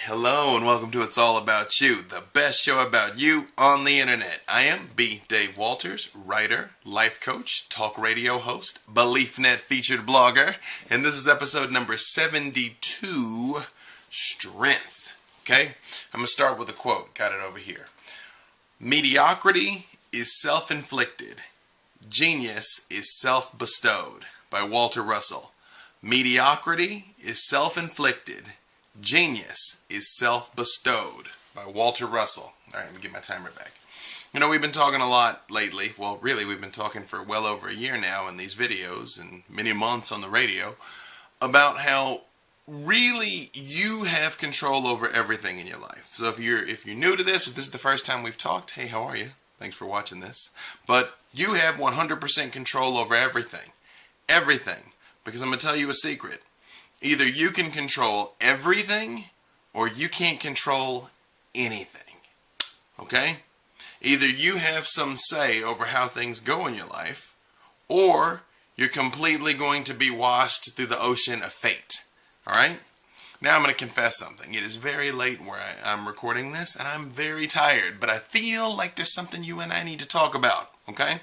hello and welcome to It's All About You, the best show about you on the internet. I am B. Dave Walters, writer, life coach, talk radio host, BeliefNet featured blogger, and this is episode number 72, Strength. Okay, I'm going to start with a quote. Got it over here. Mediocrity is self-inflicted. Genius is self-bestowed, by Walter Russell. Mediocrity is self-inflicted. Genius is self-bestowed, by Walter Russell. All right, let me get my timer back. You know, we've been talking a lot lately. Well, really, we've been talking for well over a year now in these videos and many months on the radio about how really you have control over everything in your life. So if you're new to this, if this is the first time we've talked, hey, how are you? Thanks for watching this. But you have 100% control over everything. Everything. Because I'm going to tell you a secret. Either you can control everything or you can't control anything. Okay? Either you have some say over how things go in your life, or you're completely going to be washed through the ocean of fate. Alright? Now I'm going to confess something. It is very late where I'm recording this, and I'm very tired, but I feel like there's something you and I need to talk about. Okay?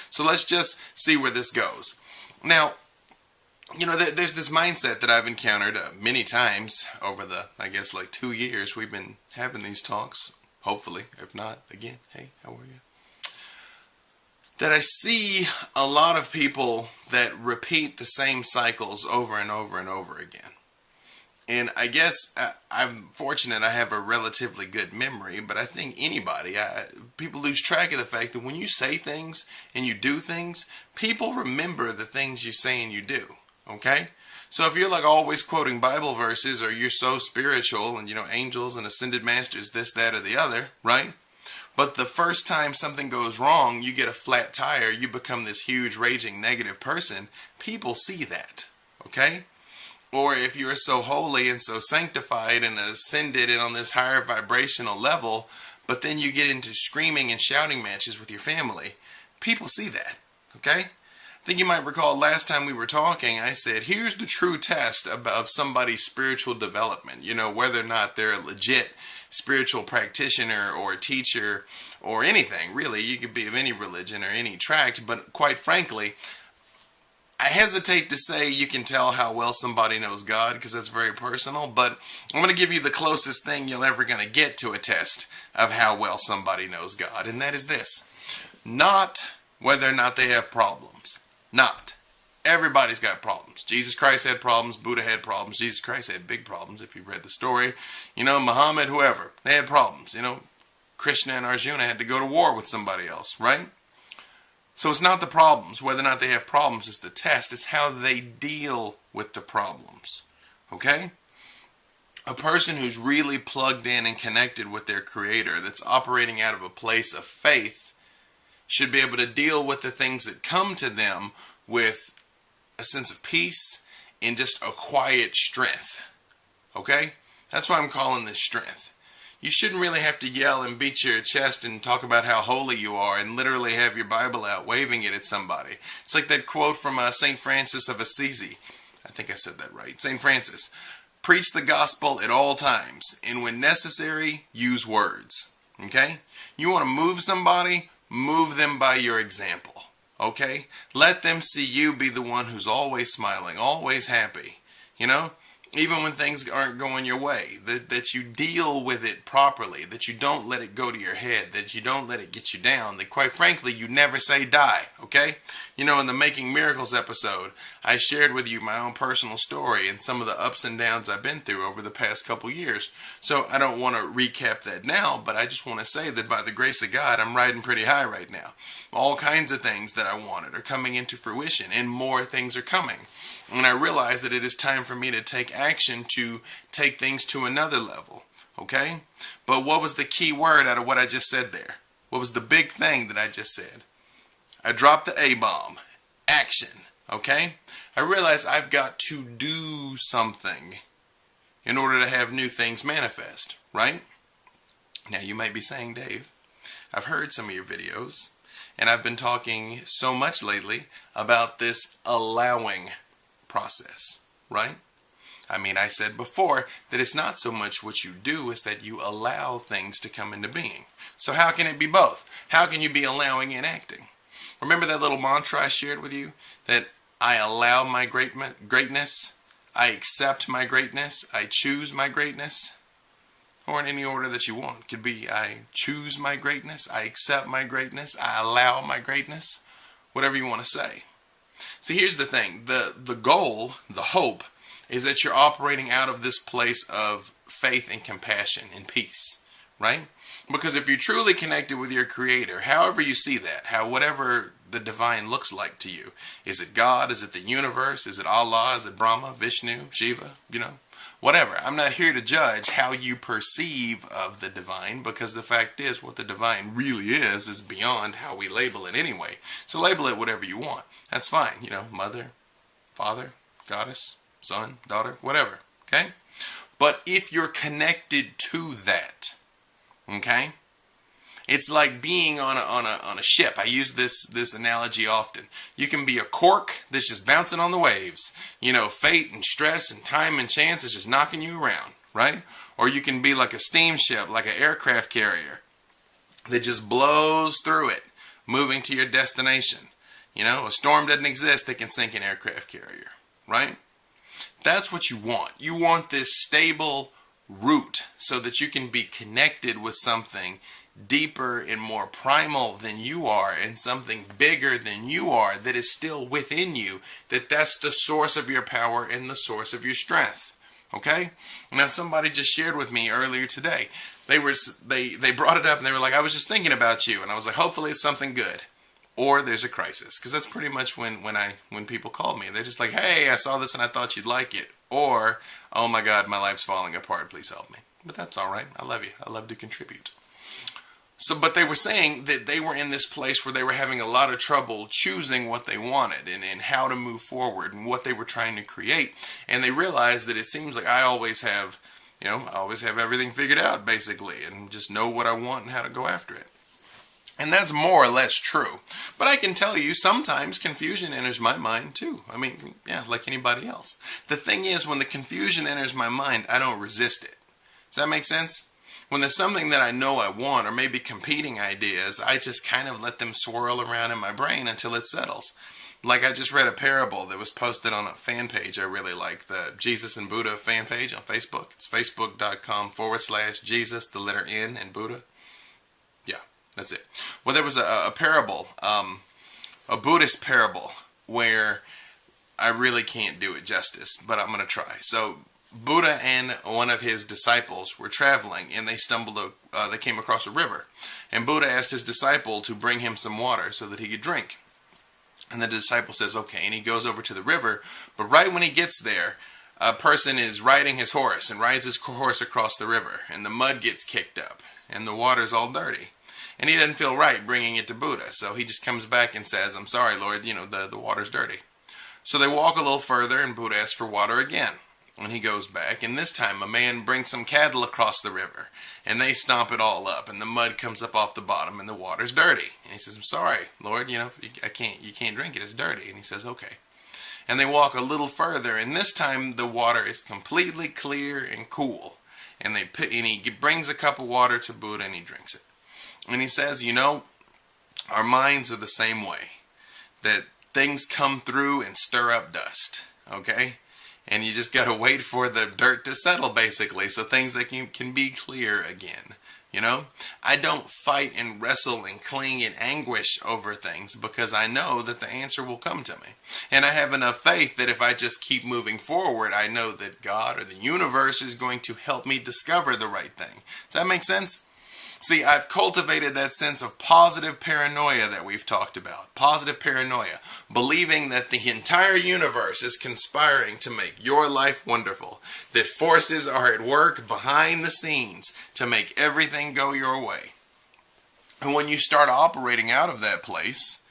So let's just see where this goes. Now, you know, there's this mindset that I've encountered many times over the, I guess, like 2 years we've been having these talks. Hopefully, if not, again, hey, how are you? That I see a lot of people that repeat the same cycles over and over and over again. And I guess I'm fortunate I have a relatively good memory, but I think anybody, people lose track of the fact that when you say things and you do things, people remember the things you say and you do. Okay? So if you're like always quoting Bible verses, or you're so spiritual and, you know, angels and ascended masters, this, that, or the other, right? But the first time something goes wrong, you get a flat tire, you become this huge raging negative person, people see that. Okay? Or if you're so holy and so sanctified and ascended and on this higher vibrational level, but then you get into screaming and shouting matches with your family, people see that. Okay? I think you might recall last time we were talking, I said, here's the true test of somebody's spiritual development. You know, whether or not they're a legit spiritual practitioner or a teacher or anything, really. You could be of any religion or any tract, but quite frankly, I hesitate to say you can tell how well somebody knows God, because that's very personal, but I'm going to give you the closest thing you're ever going to get to a test of how well somebody knows God, and that is this. Not whether or not they have problems. Not. Everybody's got problems. Jesus Christ had problems. Buddha had problems. Jesus Christ had big problems, if you've read the story. You know, Muhammad, whoever, they had problems. You know, Krishna and Arjuna had to go to war with somebody else, right? So it's not the problems. Whether or not they have problems is the test. It's how they deal with the problems. Okay? A person who's really plugged in and connected with their Creator, that's operating out of a place of faith, should be able to deal with the things that come to them with a sense of peace and just a quiet strength. Okay? That's why I'm calling this strength. You shouldn't really have to yell and beat your chest and talk about how holy you are and literally have your Bible out waving it at somebody. It's like that quote from St. Francis of Assisi. I think I said that right. St. Francis. Preach the gospel at all times, and when necessary, use words. Okay? You want to move somebody? Move them by your example. Okay? Let them see you be the one who's always smiling, always happy. You know? Even when things aren't going your way, that you deal with it properly, that you don't let it go to your head, that you don't let it get you down, that quite frankly, you never say die, okay? You know, in the Making Miracles episode, I shared with you my own personal story and some of the ups and downs I've been through over the past couple years. So I don't want to recap that now, but I just want to say that by the grace of God, I'm riding pretty high right now. All kinds of things that I wanted are coming into fruition, and more things are coming. And I realize that it is time for me to take action to take things to another level. Okay? But what was the key word out of what I just said there? What was the big thing that I just said? I dropped the A-bomb. Action. Okay? I realize I've got to do something in order to have new things manifest. Right? Now you might be saying, Dave, I've heard some of your videos, and I've been talking so much lately about this allowing process, right? I mean, I said before that it's not so much what you do, it's that you allow things to come into being. So how can it be both? How can you be allowing and acting? Remember that little mantra I shared with you? That I allow my greatness, I accept my greatness, I choose my greatness, or in any order that you want. It could be I choose my greatness, I accept my greatness, I allow my greatness, whatever you want to say. See, here's the thing. The goal, the hope, is that you're operating out of this place of faith and compassion and peace, right? Because if you're truly connected with your Creator, however you see that, whatever the divine looks like to you, is it God, is it the universe, is it Allah, is it Brahma, Vishnu, Shiva, whatever. I'm not here to judge how you perceive of the divine, because the fact is what the divine really is beyond how we label it anyway. So label it whatever you want. That's fine. Mother, father, goddess, son, daughter, whatever. Okay? But if you're connected to that, okay, it's like being on a ship. I use this analogy often. You can be a cork that's just bouncing on the waves. Fate and stress and time and chance is just knocking you around, right? Or you can be like a steamship, like an aircraft carrier that just blows through it, moving to your destination. A storm doesn't exist that can sink an aircraft carrier, right? That's what you want. You want this stable root so that you can be connected with something deeper and more primal than you are, and something bigger than you are that is still within you, that's the source of your power and the source of your strength. Okay? Now, somebody just shared with me earlier today. They brought it up and they were like, I was just thinking about you. And I was like, hopefully it's something good. Or there's a crisis. Because that's pretty much when people call me. They're just like, hey, I saw this and I thought you'd like it. Or, oh my God, my life's falling apart. Please help me. But that's all right. I love you. I love to contribute. But they were saying that they were in this place where they were having a lot of trouble choosing what they wanted and how to move forward and what they were trying to create. And they realized that it seems like I always have everything figured out, basically, and just know what I want and how to go after it. And that's more or less true. But I can tell you, sometimes confusion enters my mind too. I mean, yeah, like anybody else. The thing is, when the confusion enters my mind, I don't resist it. Does that make sense? When there's something that I know I want, or maybe competing ideas, I just kind of let them swirl around in my brain until it settles. Like I just read a parable that was posted on a fan page I really like, the Jesus and Buddha fan page on Facebook. It's facebook.com/Jesus, the letter N, and Buddha. Yeah, that's it. Well, there was a parable, a Buddhist parable, where I really can't do it justice, but I'm going to try. So Buddha and one of his disciples were traveling, and they came across a river. And Buddha asked his disciple to bring him some water so that he could drink. And the disciple says, okay, and he goes over to the river. But right when he gets there, a person is riding his horse and rides his horse across the river, and the mud gets kicked up, and the water's all dirty. And he doesn't feel right bringing it to Buddha, so he just comes back and says, I'm sorry, Lord, the water's dirty. So they walk a little further, and Buddha asks for water again. And he goes back, and this time a man brings some cattle across the river, and they stomp it all up, and the mud comes up off the bottom, and the water's dirty. And he says, I'm sorry, Lord, you can't drink it, it's dirty. And he says, okay. And they walk a little further, and this time the water is completely clear and cool. And he brings a cup of water to Buddha, and he drinks it. And he says, our minds are the same way, that things come through and stir up dust, okay? And you just got to wait for the dirt to settle, basically, so things that can be clear again. I don't fight and wrestle and cling in anguish over things, because I know that the answer will come to me. And I have enough faith that if I just keep moving forward, I know that God or the universe is going to help me discover the right thing. Does that make sense? See, I've cultivated that sense of positive paranoia that we've talked about. Positive paranoia. Believing that the entire universe is conspiring to make your life wonderful. That forces are at work behind the scenes to make everything go your way. And when you start operating out of that place,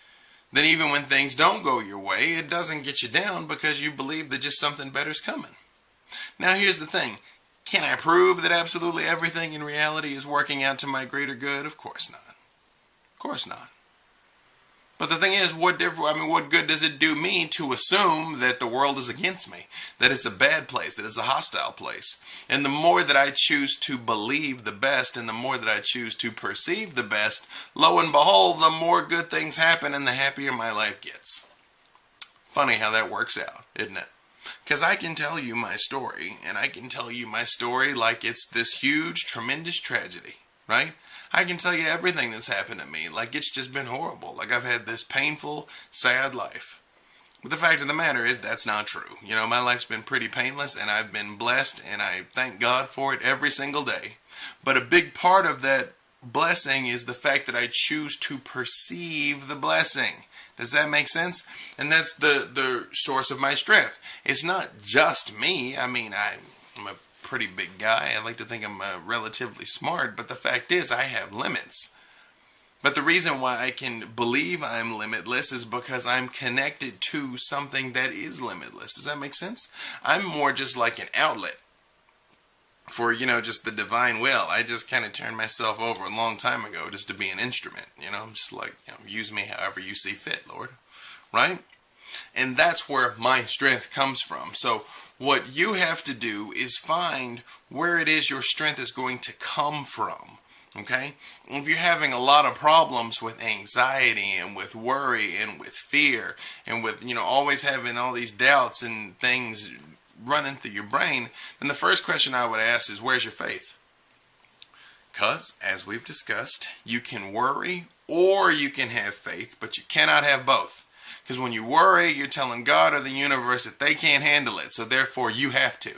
then even when things don't go your way, it doesn't get you down, because you believe that just something better's coming. Now here's the thing. Can I prove that absolutely everything in reality is working out to my greater good? Of course not. Of course not. But the thing is, what good does it do me to assume that the world is against me, that it's a bad place, that it's a hostile place? And the more that I choose to believe the best, and the more that I choose to perceive the best, lo and behold, the more good things happen and the happier my life gets. Funny how that works out, isn't it? Because I can tell you my story, and I can tell you my story like it's this huge, tremendous tragedy, right? I can tell you everything that's happened to me like it's just been horrible, like I've had this painful, sad life. But the fact of the matter is that's not true. You know, my life's been pretty painless, and I've been blessed, and I thank God for it every single day. But a big part of that blessing is the fact that I choose to perceive the blessing. Does that make sense? And that's the source of my strength. It's not just me. I mean, I'm a pretty big guy. I like to think I'm relatively smart, but the fact is I have limits. But the reason why I can believe I'm limitless is because I'm connected to something that is limitless. Does that make sense? I'm more just like an outlet for, just the divine will. I just kind of turned myself over a long time ago just to be an instrument. I'm just like, use me however you see fit, Lord. Right? And that's where my strength comes from. So what you have to do is find where it is your strength is going to come from. Okay? If you're having a lot of problems with anxiety and with worry and with fear and with, always having all these doubts and things running through your brain, then the first question I would ask is, where's your faith? Because, as we've discussed, you can worry or you can have faith, but you cannot have both. Because when you worry, you're telling God or the universe that they can't handle it, so therefore you have to.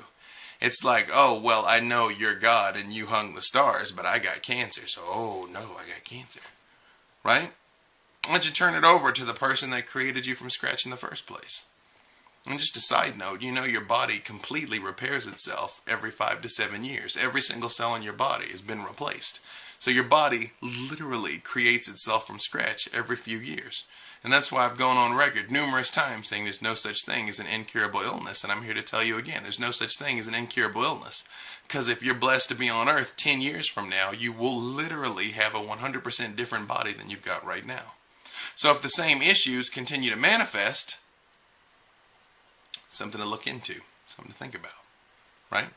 It's like, oh, well, I know you're God and you hung the stars, but I got cancer, so, oh, no, I got cancer. Right? Why don't you turn it over to the person that created you from scratch in the first place? And just a side note, your body completely repairs itself every 5 to 7 years. Every single cell in your body has been replaced. So your body literally creates itself from scratch every few years. And that's why I've gone on record numerous times saying there's no such thing as an incurable illness. And I'm here to tell you again, there's no such thing as an incurable illness. Because if you're blessed to be on Earth 10 years from now, you will literally have a 100% different body than you've got right now. So if the same issues continue to manifest, something to look into, something to think about, right?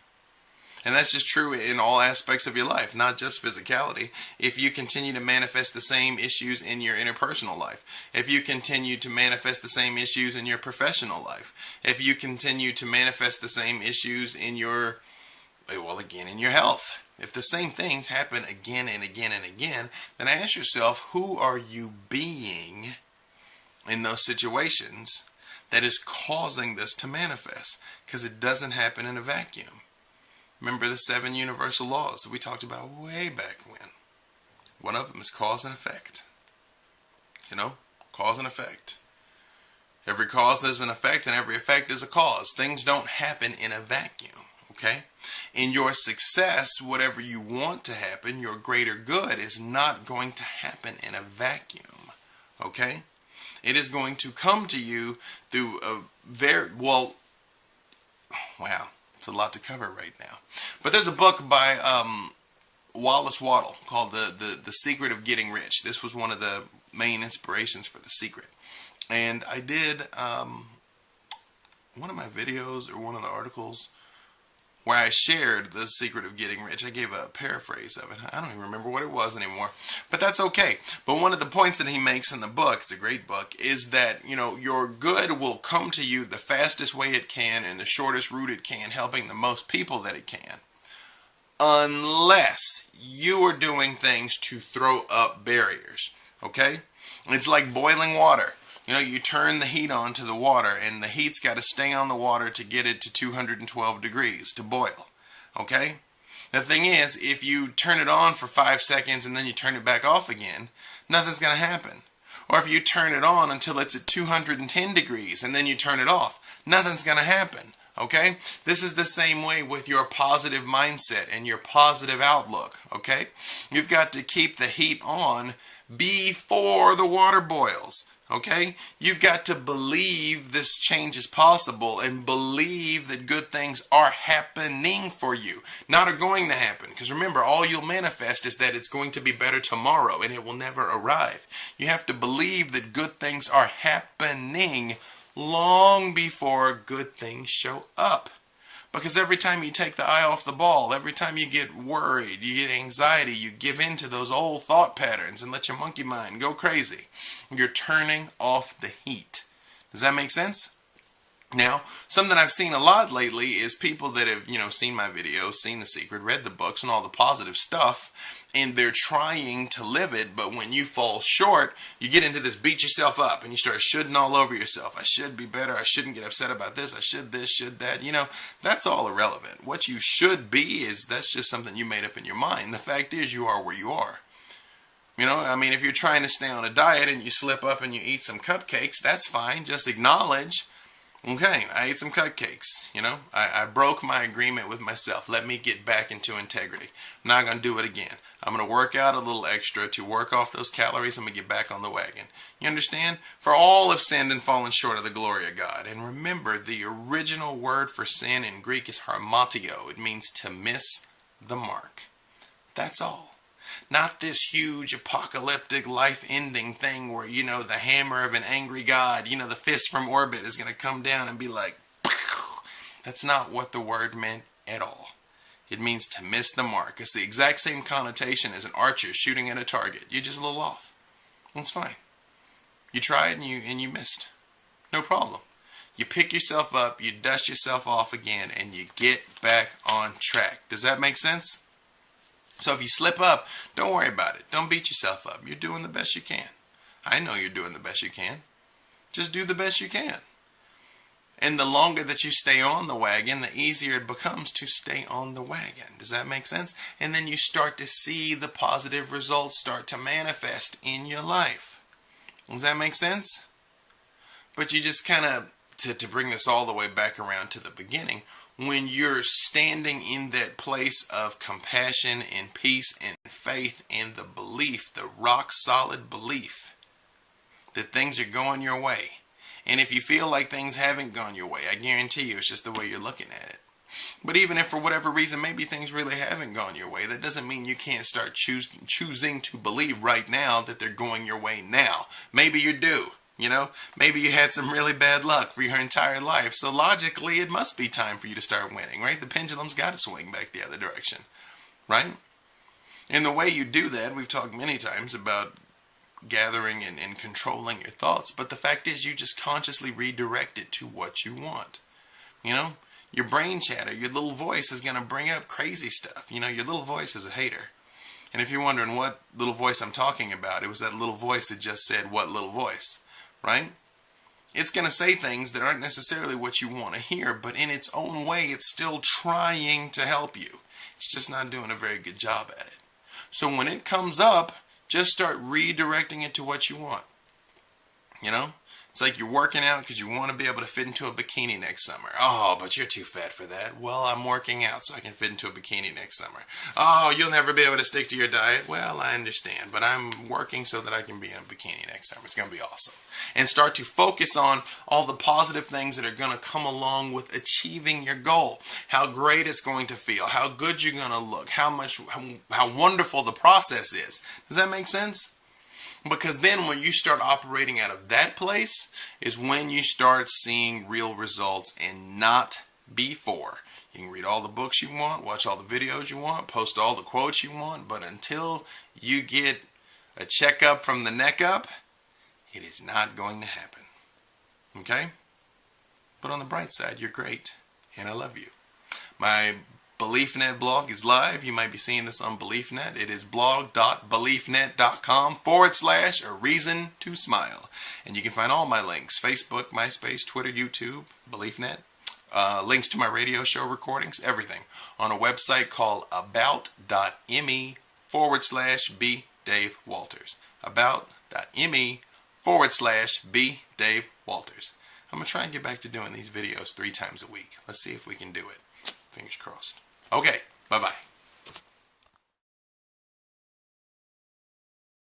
And that's just true in all aspects of your life, not just physicality. If you continue to manifest the same issues in your interpersonal life, if you continue to manifest the same issues in your professional life, if you continue to manifest the same issues in your, in your health, if the same things happen again and again and again, then ask yourself, who are you being in those situations that is causing this to manifest? Because it doesn't happen in a vacuum. Remember the 7 universal laws that we talked about way back when. One of them is cause and effect. Cause and effect. Every cause is an effect and every effect is a cause. Things don't happen in a vacuum, okay? In your success, whatever you want to happen, your greater good is not going to happen in a vacuum, okay? It is going to come to you through a wow, it's a lot to cover right now. But there's a book by Wallace Waddle called The Secret of Getting Rich. This was one of the main inspirations for The Secret. And I did one of my videos or one of the articles where I shared The Secret of Getting Rich. I gave a paraphrase of it. I don't even remember what it was anymore. But that's okay. But one of the points that he makes in the book, it's a great book, is that, your good will come to you the fastest way it can and the shortest route it can, helping the most people that it can. Unless you are doing things to throw up barriers. Okay? It's like boiling water. You turn the heat on to the water, and the heat's got to stay on the water to get it to 212 degrees to boil. Okay? The thing is, if you turn it on for 5 seconds and then you turn it back off again, nothing's going to happen. Or if you turn it on until it's at 210 degrees and then you turn it off, nothing's going to happen. Okay? This is the same way with your positive mindset and your positive outlook. Okay? You've got to keep the heat on before the water boils. Okay? You've got to believe this change is possible and believe that good things are happening for you. Not are going to happen. Because remember, all you'll manifest is that it's going to be better tomorrow, and it will never arrive. You have to believe that good things are happening long before good things show up. Because every time you take the eye off the ball, every time you get worried, you get anxiety, you give in to those old thought patterns and let your monkey mind go crazy. You're turning off the heat. Does that make sense? Now, something I've seen a lot lately is people that have, seen my videos, seen The Secret, read the books and all the positive stuff, and they're trying to live it, but when you fall short, you get into this beat yourself up and you start shoulding all over yourself. I should be better. I shouldn't get upset about this. I should this, should that. That's all irrelevant. What you should be that's just something you made up in your mind. The fact is you are where you are. If you're trying to stay on a diet and you slip up and you eat some cupcakes, that's fine. Just acknowledge, okay, I ate some cupcakes, I broke my agreement with myself. Let me get back into integrity. I'm not going to do it again. I'm going to work out a little extra to work off those calories. I'm going to get back on the wagon. You understand? For all have sinned and fallen short of the glory of God. And remember, the original word for sin in Greek is harmatio. It means to miss the mark. That's all. Not this huge apocalyptic life-ending thing where, the hammer of an angry God, the fist from orbit is going to come down and be like, pow. That's not what the word meant at all. It means to miss the mark. It's the exact same connotation as an archer shooting at a target. You're just a little off. That's fine. You tried and you missed. No problem. You pick yourself up, you dust yourself off again, and you get back on track. Does that make sense? So if you slip up, don't worry about it. Don't beat yourself up. You're doing the best you can. I know you're doing the best you can. Just do the best you can. And the longer that you stay on the wagon, the easier it becomes to stay on the wagon. Does that make sense? And then you start to see the positive results start to manifest in your life. Does that make sense? But you just kind of, to bring this all the way back around to the beginning, when you're standing in that place of compassion and peace and faith and the belief, the rock solid belief that things are going your way. And if you feel like things haven't gone your way, I guarantee you it's just the way you're looking at it. But even if for whatever reason maybe things really haven't gone your way, that doesn't mean you can't start choosing to believe right now that they're going your way now. Maybe you're due. Maybe you had some really bad luck for your entire life. So logically, it must be time for you to start winning, right? The pendulum's got to swing back the other direction, right? And the way you do that, we've talked many times about gathering and controlling your thoughts. But the fact is, you just consciously redirect it to what you want. Your brain chatter, your little voice is going to bring up crazy stuff. Your little voice is a hater. And if you're wondering what little voice I'm talking about, it was that little voice that just said, what little voice? Right? It's going to say things that aren't necessarily what you want to hear, but in its own way, it's still trying to help you. It's just not doing a very good job at it. So when it comes up, just start redirecting it to what you want. It's like you're working out because you want to be able to fit into a bikini next summer. Oh, but you're too fat for that. Well, I'm working out so I can fit into a bikini next summer. Oh, you'll never be able to stick to your diet. Well, I understand, but I'm working so that I can be in a bikini next summer. It's going to be awesome. And start to focus on all the positive things that are going to come along with achieving your goal. How great it's going to feel. How good you're going to look. How wonderful the process is. Does that make sense? Because then when you start operating out of that place is when you start seeing real results and not before. You can read all the books you want, watch all the videos you want, post all the quotes you want, but until you get a checkup from the neck up, it is not going to happen. Okay? But on the bright side, you're great, and I love you. My BeliefNet blog is live. You might be seeing this on BeliefNet. It is blog.beliefnet.com/a reason to smile. And you can find all my links, Facebook, MySpace, Twitter, YouTube, BeliefNet, links to my radio show recordings, everything, on a website called about.me/B Dave Walters. About.me/B Dave Walters. I'm going to try and get back to doing these videos 3 times a week. Let's see if we can do it. Fingers crossed. Okay, bye-bye.